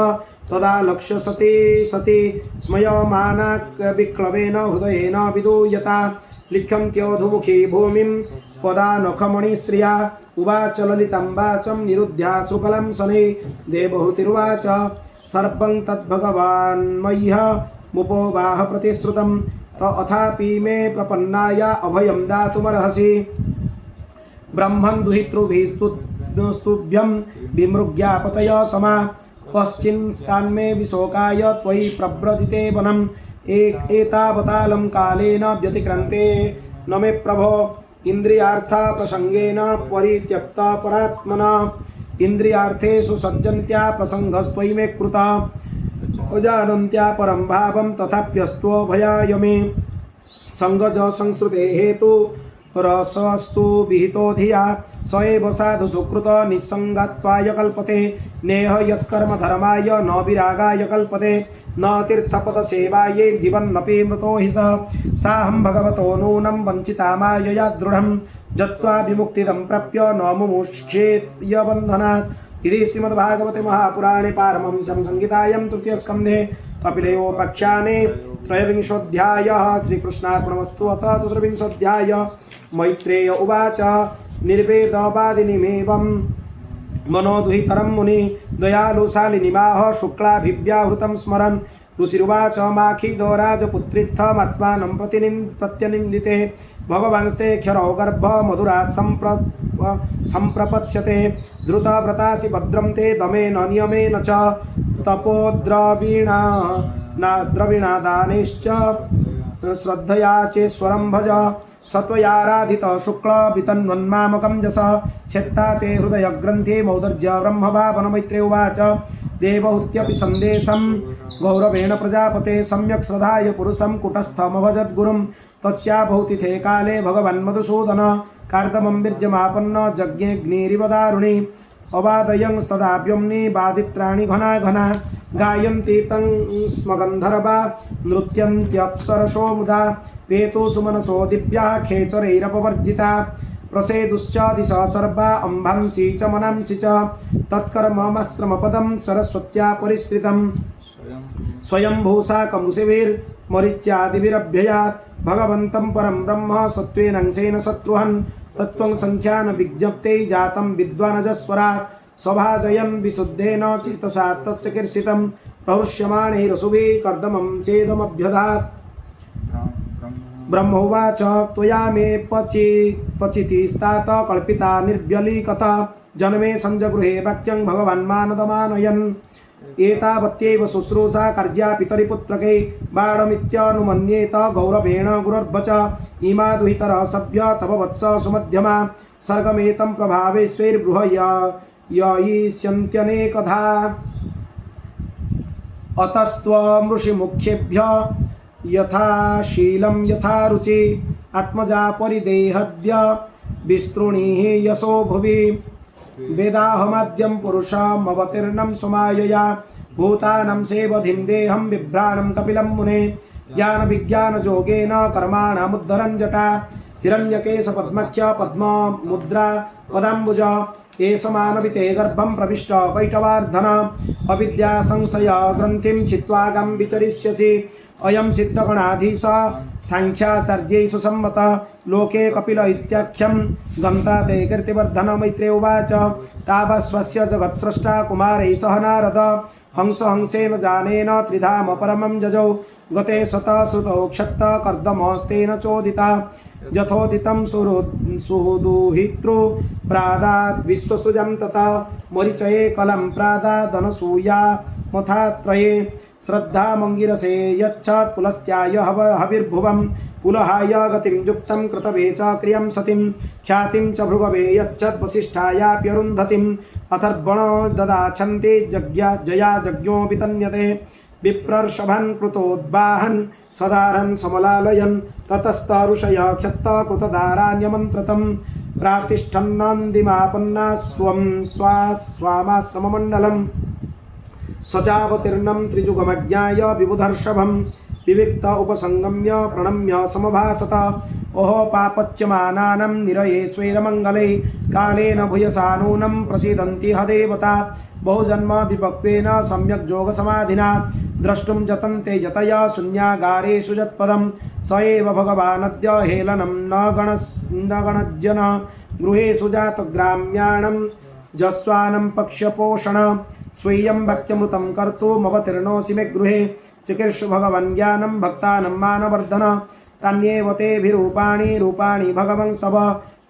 तदा लक्ष्यसति सति स्मयमानाविक्लवेन हृदयेन विदूयता लिख्यन्त्योऽधुमुखी भूमिं पदानखमणिश्रिया उवाच ललितं वाचं निरुध्याश्रुकलं शनै देवहूतिरुवाच सर्वं तद्भगवान्मह्य मुपोवाह प्रतिश्रुतं अथापि मे प्रपन्नाय अभयं दातुमर्हसि ब्रह्मन् दुहितृभिस्तुभ्यं विमृग्यापतय समा कश्चिन्स्तान्मे विशोकाय त्वयि प्रव्रजिते वनम् एतावतालं कालेन व्यतिक्रान्ते न मे प्रभो इन्द्रियार्था प्रसंगेन परित्यक्ता परात्मना इन्द्रियार्थेषु सज्जन्त्या प्रसंगस्त्वयि मे कृता अजानन्त्या परं भावं तथाप्यस्त्वो भयाय मे संगज संस्कृते हेतु रसस्तु विहितो धिया स एव साधु सुकृत निस्संगात्वाय कल्पते नेह यत्कर्म धर्माय न विरागाय कल्पते न तीर्थपदसेवायै जीवन्नपि मृतो हि साहं भगवतो नूनं वञ्चितामायया दृढं जत्वा विमुक्तिदं प्राप्य न मुमुक्षेय बन्धनात् इति श्रीमद्भागवते महापुराणे पारमहंस्यां संहितायां तृतीयस्कन्धे कपिलयोपाख्याने त्रयोविंशोऽध्यायः श्रीकृष्णार्पणमस्तु। अथ चतुर्विंशोऽध्यायः मैत्रेय उवाच निर्वेदवादिनीमेवं मनोदुहितरं मुनि दयालु शालिनीमाह शुक्लाभिव्याहृतं स्मरन् ऋषिरुवाच माखिदो राजपुत्रीत्थमात्मानं प्रत्यनिन्दिते भगवांस्ते क्षरौ गर्भ मधुरात् संप्रपत्स्यते द्रुतव्रतासि भद्रं ते दमेन नियमेन च द्रविणादानैश्च श्रद्धया चेश्वरं भज सत्वयाराधित शुक्ल वितन्वन्मामकं जस छेत्ता ते हृदयग्रन्थे मौदर्य ब्रह्मभावन मैत्रे उवाच देवहूत्यपि सन्देशं गौरवेण प्रजापते सम्यक् श्रद्धाय पुरुषं कुटस्थमभजद्गुरुं तस्या बहुतिथे काले भगवन् मधुसूदन कार्दमं बीर्यमापन्न यज्ञेऽग्निरिव दारुणि अवादयंस्तदाव्योम्नि बाधित्राणि घना घना गायन्ति तं स्म गन्धर्वा नृत्यन्त्यप्सरसो मुदा पेतु सुमनसो दिव्याः खेचरैरपवर्जिता प्रसेदुश्च दिशा सर्वा अम्भांसि च मनांसि च तत्कर्ममाश्रमपदं सरस्वत्या परिश्रितं स्वयंभूषाकमुषिभिर्मरीच्यादिभिरभ्ययात् भगवन्तं परं ब्रह्म सत्त्वेनंशेन शत्रुहन् तत्त्वं संख्यान विज्ञप्ते जातं विद्वानजस्वरा स्वभाजयन् विशुद्धेन चेतसा तच्चिकीर्षितं प्रहृष्यमाणैरसुभिः कर्दमं चेदमभ्यधात् ब्रह्मोवाच त्वया मे पचितिस्तात कल्पिता निर्व्यलीकता जन्मे सञ्जगृहे वाक्यं भगवान् मानदमानयन् एतावत्यैव शुश्रूषा कार्या पितरिपुत्रके बाणमित्यनुमन्येत गौरवेण गुरुर्वच इमा दुहितरः सभ्य तव वत्स सुमध्यमा सर्गमेतं प्रभावेश्वैर्बृहयिष्यन्त्यनेकधा अतस्त्वमृषिमुख्येभ्य यथा शीलं यथा रुचि आत्मजा परिदेहद्य विस्तृणीः यशो भुवि वेदाहमाद्यं पुरुषमवतीर्णं सुमायया भूतानं सेवधिं देहं बिभ्राणं कपिलं मुने ज्ञानविज्ञानयोगेन कर्माणामुद्धरन् जटा हिरण्यकेशपद्मख्य पद्ममुद्रा पदाम्बुज एष मानविते गर्भं प्रविष्ट कैटवार्धन अविद्यासंशयग्रन्थिं छित्त्वा गं विचरिष्यसि अयं सिद्धगणाधीश साङ्ख्याचार्यैषु सम्मत लोके कपिल इत्याख्यं गन्ता ते कीर्तिवर्धन मैत्रे उवाच तावस्वस्य जगत्स्रष्टा कुमारैः सह नारद हंसेन जानेन त्रिधाम परमं जजौ गते शत श्रुतौ क्षत्त कर्दमस्तेन चोदिता यथोदितं सुहृदुहितृ प्रादाद् विश्वसृजं तथा मरीचये कलं प्रादादनसूया मथात्रये श्रद्धा मंगिरसे यच्छत् पुलस्त्याय हविर्भुवं पुलहाय गतिं युक्तं कृतवे च क्रियं सतिं ख्यातिं च भृगवे यच्छत् वसिष्ठायाप्यरुन्धतिम् अथर्वण ददाच्छन्ते जया जज्ञो वितन्यते विप्रर्षभन् कृतोद्बाहन् सदारन् समलालयन् ततस्तऋषय क्षत्त कृतधारान्यमन्त्रतं प्रातिष्ठन्नन्दिमापन्ना स्वं स्वामाश्रममण्डलम् सचावतीर्णं त्रिजुगमज्ञाय विबुधर्षभं विविक्त उपसंगम्य प्रणम्य समभासत ओहो पापच्यमानानं निरये स्वैरमङ्गले कालेन भूयसा नूनं प्रसीदन्ति ह देवता बहुजन्म विपक्वेन सम्यक् योगसमाधिना द्रष्टुं जतन्ते यतया शून्यागारेषु यत्पदं स एव भगवानद्य हेलनं न गणज्जन गृहेषु जातग्राम्याणं जस्वानं पक्ष्यपोषण स्वीयं भक्त्यमृतं कर्तुमवतीर्णोऽसि मे गृहे चिकीर्षु भगवन् ज्ञानं भक्तानं मानवर्धन तान्येव तेभिरूपाणि भगवंस्तव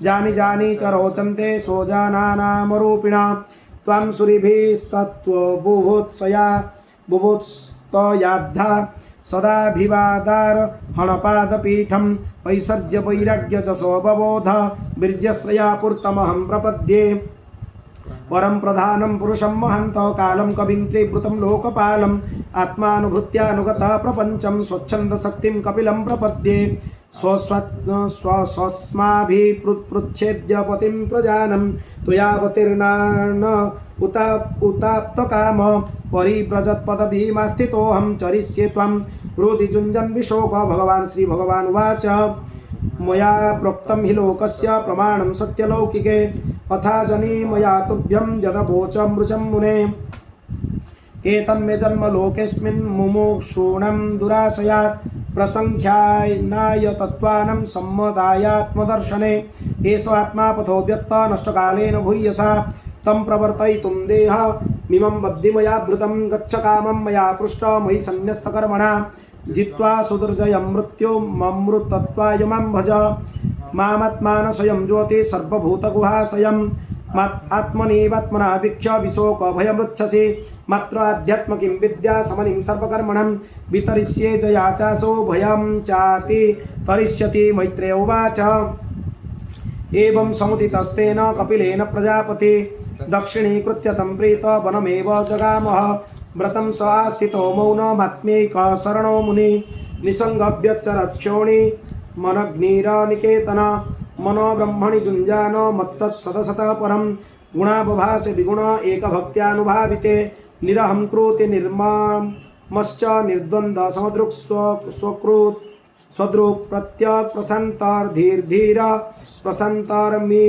जानि च रोचन्ते सोजानानामरूपिणा त्वां सुरीभिस्तत्त्वबुभुत्सयाद्धा सदाभिवादार्हणपादपीठम् ऐश्वर्य वैराग्यजसो बबोध वीर्यश्रयापूर्तमहं प्रपद्ये परं प्रधानं पुरुषं महन्त कालं कविं त्रिवृतं लोकपालम् आत्मानुभूत्यानुगतः प्रपञ्चं स्वच्छन्दशक्तिं कपिलं प्रपद्ये स्वस्माभिपृच्छेद्य पतिं प्रजानं त्वयावतीर्णान् उताप्तकाम परिव्रजत्पदभीमास्थितोऽहं चरिष्ये त्वं हृदि जुञ्जन् विशोक भगवान् श्रीभगवानुवाच मया प्रोक्तं हि लोकस्य प्रमाणं सत्यलौकिके अथा जनी मया तुभ्यं यदवोचं मृचं मुने एतन्मे जन्म लोकेऽस्मिन् मुमुक्षूणां दुराशयात् प्रसङ्ख्यानाय तत्त्वानं सम्मदायात्मदर्शने एष आत्मा पथो व्यक्त नष्टकालेन भूयसा तं प्रवर्तयितुं देहमिमं बद्धिमया भृतं गच्छ कामं मया पृष्ट मयि सन्न्यस्तकर्मणा जित्वा सुदुर्जयं मृत्युममृतत्वाय मां भज मामात्मान स्वयं ज्योति सर्वभूतगुहाशयं आत्मनीवात्मना वीक्ष्य विशोकभयमृच्छसि मात्र आध्यात्म किं विद्या समनिं सर्वकर्मणं वितरिष्ये जयाचासो भयं चाति तरिष्यति मैत्रेय उवाच एवं समुदितस्तेन कपिलेन प्रजापति दक्षिणीकृत्य तं प्रीत वनमेव जगामः व्रतं स आस्थितो मौनमात्मैक शरणो मुनि निसङ्गव्यच्चरक्षोणि मनग्निरनिकेतन मनोब्रह्मणि जुञ्जान मत्तत्सदसतः परं गुणाबभासे विगुण एकभक्त्यानुभाविते निरहं कृति निर्ममश्च निर्द्वन्द्व समदृक् स्वकृत् स्वदृक् प्रत्यक् प्रशान्तर्धीर्धीर प्रशान्तर्मि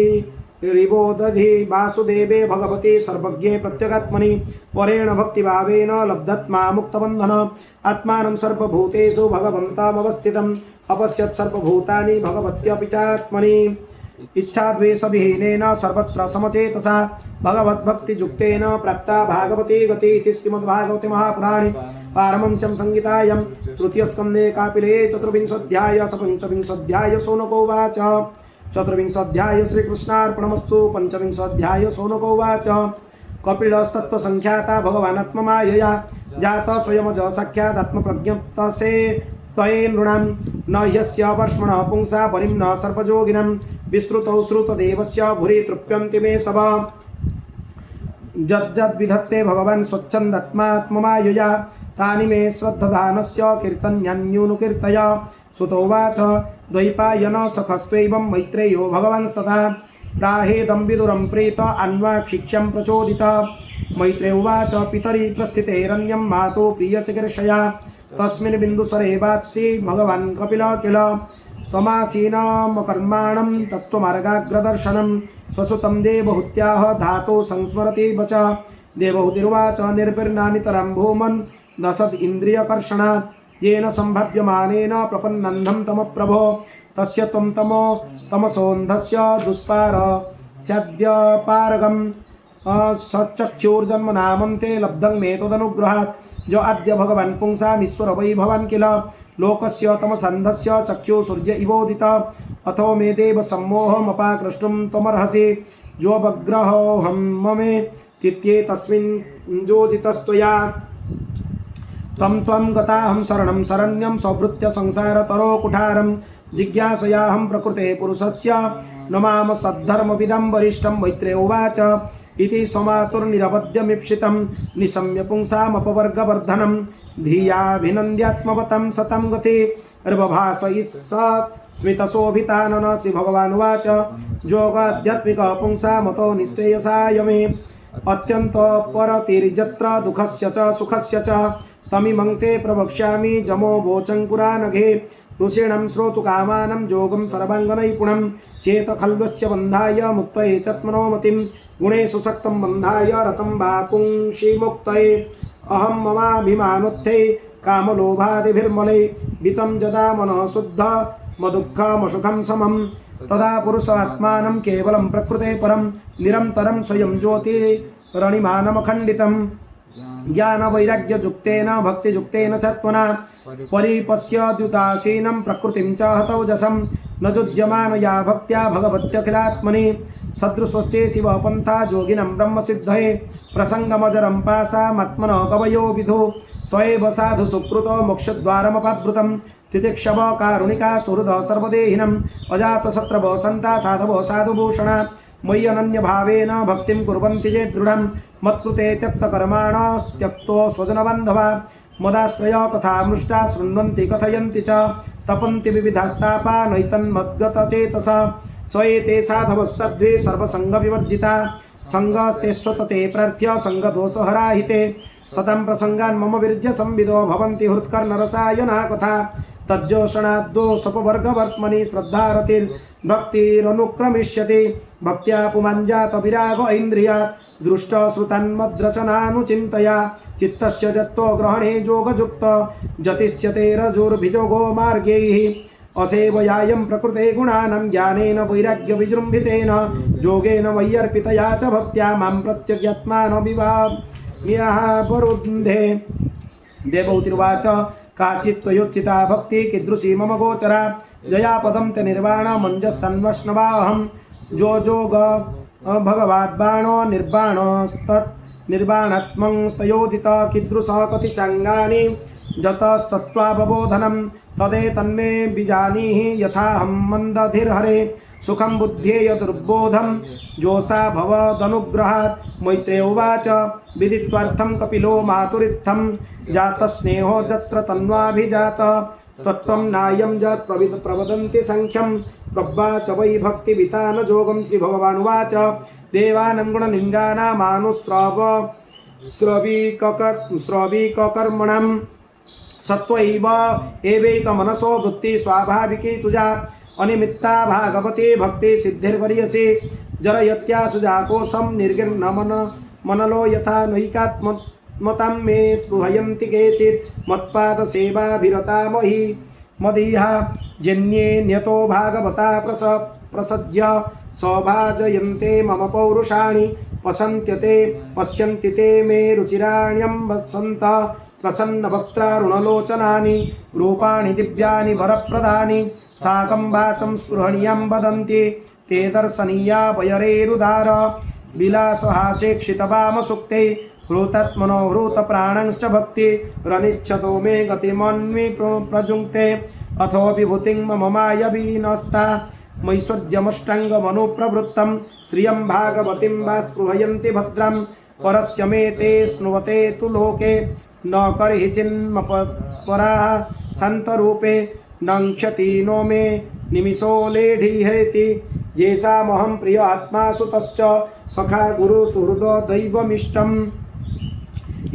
रिबोदधि वासुदेवे भगवते सर्वज्ञे प्रत्यगात्मनि परेण भक्तिभावेन लब्धत्मा मुक्तबन्धन आत्मानं सर्वभूतेषु भगवन्तमवस्थितम् अपश्यत् सर्वभूतानि भगवत्यपि चात्मनि इच्छाद्वेषविहीनेन सर्वत्र समचेतसा भगवद्भक्तियुक्तेन प्राप्ता भागवती गति इति श्रीमद्भागवते महापुराणे पारमहंस्यां संहितायां तृतीयस्कन्धे कापिले चतुर्विंशोऽध्याय अथ पञ्चविंशोऽध्याय शौनको उवाच चतुर्विंशोऽध्याय श्रीकृष्णार्पणमस्तु पञ्चविंशोऽध्याय शौनको उवाच कपिलस्तत्त्वसङ्ख्याता भगवानात्ममायया जातः स्वयमज साक्षादात्मप्रज्ञप्तसे त्वये नृणां न ह्यस्य वर्ष्मणः पुंसा बलिं न सर्पयोगिनं विश्रुतौ श्रुतदेवस्य भूरि तृप्यन्ति मे सब यद्यद्विधत्ते भगवान् स्वच्छन्दात्मात्ममायया तानि मे श्रद्धधानस्य कीर्तन्यान्यूनुकीर्तय सुतोवाच द्वैपायन सखस्त्वैवं मैत्रेयो भगवांस्तथा प्राहेदं विदुरं प्रीत अन्वाक्षिक्ष्यं प्रचोदित मैत्रेय उवाच पितरि प्रस्थितेरन्यं मातु प्रियचिकीर्षया तस्मिन् बिन्दुसरे वात्सि भगवान् कपिल किल त्वमासीनमकर्माणं तत्त्वमार्गाग्रदर्शनं स्वसुतं देवहूत्याः धातो संस्मरति वच देवहूतिर्वाच निर्भिर्नानितरं भूमन् दशद् इन्द्रियकर्षणात् येन सम्भाव्यमानेन प्रपन्नन्धं तमप्रभो तस्य त्वं तमसोऽन्धस्य दुष्पार स्याद्यपारगं सचक्षुर्जन्मनामन्ते लब्धं मे तदनुग्रहात् जो अद्य भगवान् पुंसामीश्वर वै भवान् किल लोकस्य तमसन्धस्य चक्षु सूर्य इवोदित अथो मे देव सम्मोहमपाकृष्टुं त्वमर्हसि जो वग्रहोऽहं ममे तित्ये तस्मिन् योजितस्त्वया त्वं गताहं शरणं शरण्यं सौभृत्य संसारतरो कुठारं जिज्ञासयाहं प्रकृते पुरुषस्य नमाम सद्धर्मविदं वरिष्ठं मैत्रेय उवाच इति समातुर्निरवध्यमीप्सितं निशम्य पुंसामपवर्गवर्धनं धियाभिनन्द्यात्मवतं सतं गति अर्वभास स्मितशोभितानन श्रीभगवानुवाच योगाध्यात्मिकः पुंसामतो निःश्रेयसाय मे अत्यन्तपरतिर्यत्र दुःखस्य च सुखस्य च तमिमं ते प्रवक्ष्यामि जमो वोचङ्कुरानघे ऋषीणां श्रोतुकामानं योगं सर्वाङ्गनैपुणं चेत खल्वस्य बन्धाय मुक्तये चत्मनोमतिं गुणेषु सक्तं बन्धाय रतं वा पुंसि मुक्तये अहं ममाभिमानोत्थे कामलोभादिभिर्मले वितं यदा मनः शुद्ध मदुःखमसुखं समं तदा पुरुषात्मानं केवलं प्रकृते परं निरन्तरं स्वयं ज्योतिरणिमानमखण्डितं ज्ञानवैराग्ययुक्तेन भक्तियुक्तेन चत्वना परिपश्यद्युदासीनं प्रकृतिं च हतौजसं न युज्यमानया भक्त्या भगवत्यखिलात्मनि सदृशस्ते शिवपन्था योगिनं ब्रह्मसिद्धये प्रसङ्गमजरं पासामात्मनः कवयो विधो स एव साधु सुकृतो मोक्षद्वारमपावृतं तितिक्षव कारुणिका सुहृद सर्वदेहिनम् अजातशत्रवो सन्ता साधवो साधुभूषणा मयि अनन्यभावेन भक्तिं कुर्वन्ति ये दृढं मत्कृते त्यक्तकर्माणस्त्यक्तो स्वजनबान्धवा मदाश्रय कथामृष्टा शृण्वन्ति कथयन्ति च तपन्ति विविधास्तापा नैतन्मद्गतचेतसा स्वएते साधवः सद्वे सर्वसङ्गविवर्जिता सङ्गस्ते स्वतते प्रार्थ्य सङ्गदोषहराहिते सतं प्रसङ्गान् मम विर्ज्य संविदो भवन्ति हृत्कर्णरसायना कथा तज्जोषणाद्दोषपवर्गवर्त्मनि श्रद्धारतिर्भक्तिरनुक्रमिष्यति भक्त्या पुमाञ्जात विराग ऐन्द्रियात् दृष्टश्रुतन्मद्रचनानुचिन्तया चित्तस्य जत्तो ग्रहणे योगयुक्त जतिष्यते रजुर्भिजोगो मार्गैः असेवयायं प्रकृते गुणानां ज्ञानेन वैराग्यविजृम्भितेन योगेन मय्यर्पितया च भक्त्या मां प्रत्यग्यात्मानमिवाम्यः वरुन्धे देवहूतिर्वाच काचित् त्वयोच्चिता भक्ति कीदृशी मम गोचरा जया पदं ते निर्वाण मञ्जसन्वष्णवाहं जो जोग भगवाद्बाणो निर्बाणस्तत् निर्बाणात्मं स्तयोदित कीदृशः कति चाङ्गानि जतस्तत्त्वावबोधनं तदेतन्मे बिजानीहि यथाहं मन्दधिर्हरे सुखं बुद्ध्येय दुर्बोधं जोषा भवदनुग्रहात् मैत्रेय उवाच विदित्वार्थं कपिलो मातुरित्थं जातस्नेहो जत्र तन्वाभिजात तत्त्वं नायं यत् प्रवदन्ति संख्यं प्रव्वाच वै भक्तिवितान जोगं श्रीभगवानुवाच देवानां गुणलिङ्गानामानुस्रव श्रवीककर्मणां सत्त्वैव एवैकमनसो वृत्ति स्वाभाविकी तुजा अनिमित्ता भागवते भक्ति सिद्धिर्वर्यसे जरयत्यासु जाकोशं निर्गिर्नमन मनलो यथा नैकात्मतां मे स्पृहयन्ति केचित् मत्पादसेवाभिरता मही मदीहा जन्येऽन्यतो भागवता प्रसज्य सौभाजयन्ते मम पौरुषाणि पश्यन्ति ते मे रुचिराण्यं वसन्त प्रसन्नवक्त्रारुणलोचनानि रूपाणि दिव्यानि वरप्रदानि साकं वाचं स्पृहणीयं वदन्ति ते दर्शनीया वयरेरुदार विलासहासेक्षितवामसुक्ते हृतात्मनो हृतप्राणांश्च भक्ति रनिच्छतो मे गतिमन्वि प्रजुङ्क्ते अथो विभूतिं मम मायवीनस्ता मैश्वर्यमष्टाङ्गमनुप्रवृत्तं श्रियं भागवतीं वा स्पृहयन्ति भद्रं परस्य मे ते स्नुवते तु लोके न कर्हि चिन्मपराः शान्तरूपे नङ्क्षति नो मे निमिषो लेढीहेति येषामहं प्रिय आत्मा सुतश्च सखा गुरुसुहृदो दैवमिष्टम्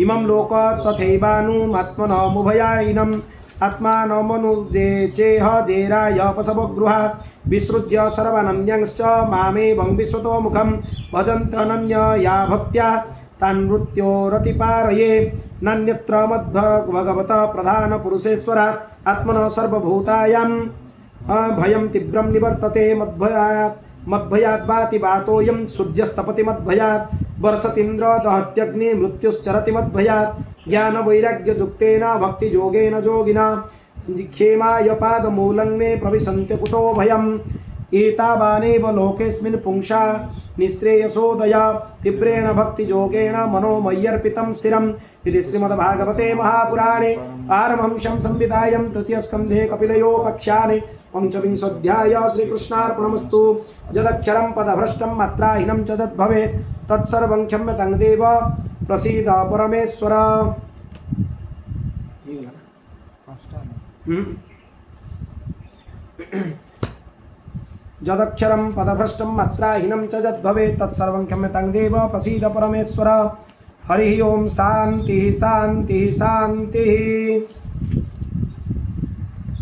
इमं लोक तथैवानुमात्मनमुभयायिनम् आत्मानमनुजेचेह जेराय पशवगृहा विसृज्य सर्वानन्यांश्च मामेवं विश्वतोमुखं भजन्तनन्यया भक्त्या तान्मृत्योरतिपारये नान्यत्र मद्भगवतः प्रधानपुरुषेश्वरात् आत्मनः सर्वभूतायां भयं तीव्रं निवर्तते मद्भयाद् वातोऽयं सूर्यस्तपति मद्भयात् वर्षतीन्द्र दहत्यग्नि मृत्युश्चरति मद्भयात् ज्ञानवैराग्ययुक्तेन भक्तियोगेन योगिना क्षेमाय पादमूलं मे प्रविशन्ति कुतो भयम् एतावानेव लोकेऽस्मिन् पुंसा निःश्रेयसोदय तीव्रेण भक्तियोगेन मनोमय्यर्पितं स्थिरम् इति श्रीमद्भागवते महापुराणे पारमहंस्यां संहितायां तृतीयस्कन्धे कपिलयोपाख्याने पंचविंशोऽध्याय श्रीकृष्णार्पणमस्तु। यदक्षरं पदभ्रष्टं मात्राहीनं च यद्भवेत् तत्सर्वं क्षम्यतां देव प्रसीद परमेश्वर। यदक्षरं पदभ्रष्टं मात्राहीनं च यद्भवेत् तत्सर्वं क्षम्यतां देव प्रसीद परमेश्वर। हरि ओम शांति शांति शांति।